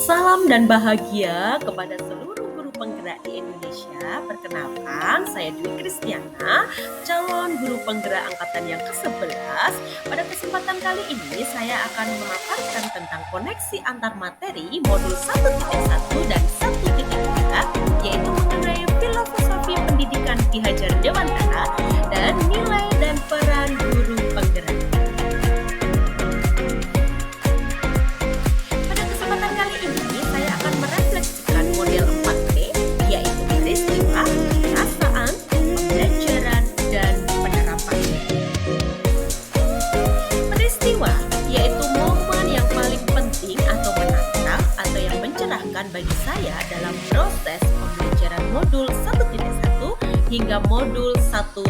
Salam dan bahagia kepada seluruh guru penggerak di Indonesia. Perkenalkan, saya Dwi Kristiana, calon guru penggerak angkatan yang ke-11. Pada kesempatan kali ini, saya akan memaparkan tentang koneksi antar materi modul 1.1 dan 1.2, yaitu mengenai filosofi pendidikan Ki Hajar Dewantara dan nilai dan peran guru penggerak. Pada kesempatan kali ini, saya akan merefleksikan model 4P, yaitu peristiwa, perasaan, pembelajaran, dan penerapan. Peristiwa, yaitu momen yang paling penting atau menantang atau yang mencerahkan bagi saya dalam proses pembelajaran modul 1.1 hingga modul 1.2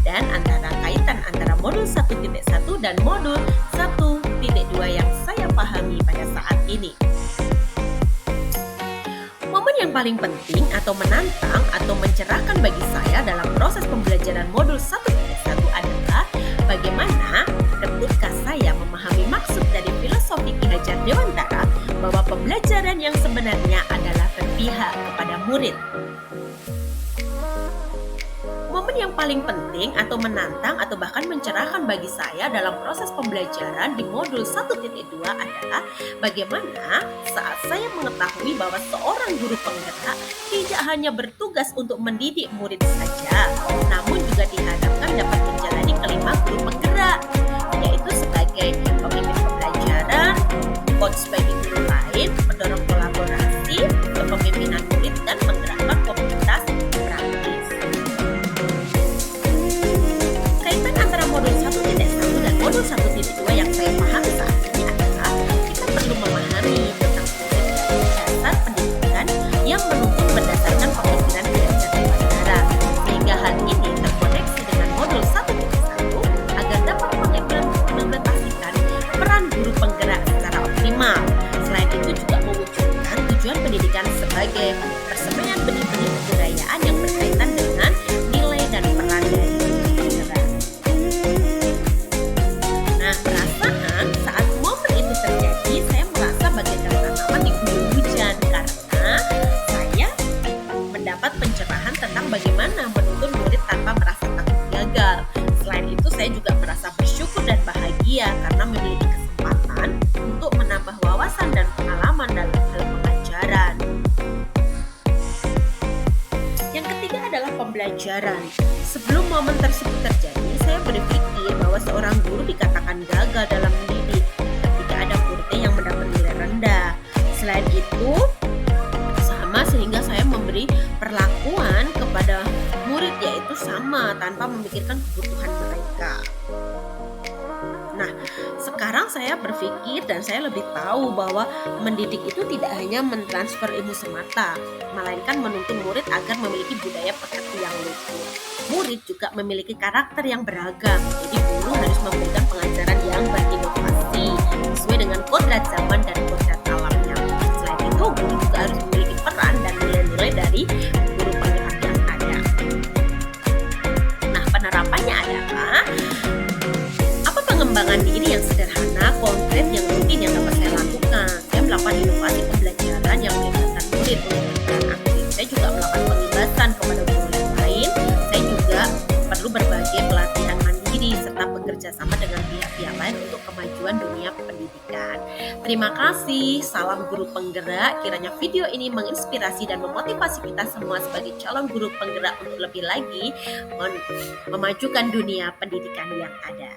dan antara kaitan antara modul 1.1 dan modul 1.2 yang saya pahami pada saat ini. Momen yang paling penting atau menantang atau mencerahkan bagi saya dalam proses pembelajaran modul 1.1 adalah bagaimana ketika saya memahami maksud dari filosofi Ki Hajar Dewantara bahwa pembelajaran yang sebenarnya adalah berpihak kepada murid. Momen yang paling penting atau menantang atau bahkan mencerahkan bagi saya dalam proses pembelajaran di modul 1.2 adalah bagaimana saat saya mengetahui bahwa seorang guru penggerak tidak hanya bertugas untuk mendidik murid saja, namun juga diharapkan dapat menjalani kelima guru penggerak, yaitu sebagai pemimpin pembelajaran, coach bagi guru lain, pendorong kolaborasi, kepemimpinan murid, dan menggerakkan komunitas praktis. Kaitan antara modul 1.1 dan modul 1.2 yang saya pahami saat ini adalah kita perlu memahami tentang prinsip dasar pendidikan yang menuntut berdasarkan pemikiran Ki Hajar Dewantara, sehingga hal ini terkoneksi dengan modul 1.1 agar dapat mengimplementasikan peran guru penggerak secara optimal. Selain itu juga mewujudkan tujuan pendidikan sebagai persemaian benih-benih kebudayaan yang berkaitan dengan nilai dan peran dari guru penggerak. Nah, perasaan saat momen itu terjadi, saya merasa bagaikan tanaman diguyur hujan karena saya mendapat pencerahan tentang bagaimana menuntun murid tanpa merasa takut gagal. Selain itu, saya juga merasa bersyukur dan bahagia karena memiliki kesempatan untuk menambah wawasan dan pengalaman dalam hal pengajaran. Yang ketiga adalah pembelajaran. Sebelum momen tersebut terjadi, saya berpikir bahwa seorang guru dikatakan gagal dalam mendidik ketika ada muridnya yang mendapat nilai rendah. Selain itu, sama sehingga saya memberi perlakuan kepada murid yaitu sama tanpa memikirkan kebutuhan mereka. Nah, sekarang saya berpikir dan saya lebih tahu bahwa mendidik itu tidak hanya mentransfer ilmu semata, melainkan menuntun murid agar memiliki budaya pekerti yang luhur. Murid juga memiliki karakter yang beragam, jadi guru harus memberikan pengajaran yang berinovasi sesuai dengan kodrat zaman dan kodrat alamnya. Selain itu, guru juga harus memiliki peran dan nilai-nilai dari guru penggerak yang ada. Nah, penerapannya adalah pengembangan diri yang sederhana, konkret, yang rutin yang dapat saya lakukan. Saya melakukan inovasi pembelajaran yang melibatkan murid untuk berperan aktif. Saya juga melakukan pengibasan kepada guru yang lain. Saya juga perlu berbagai pelatihan mandiri serta bekerja sama dengan pihak-pihak lain untuk kemajuan dunia pendidikan. Terima kasih, salam guru penggerak. Kiranya video ini menginspirasi dan memotivasi kita semua sebagai calon guru penggerak untuk lebih lagi memajukan dunia pendidikan yang ada.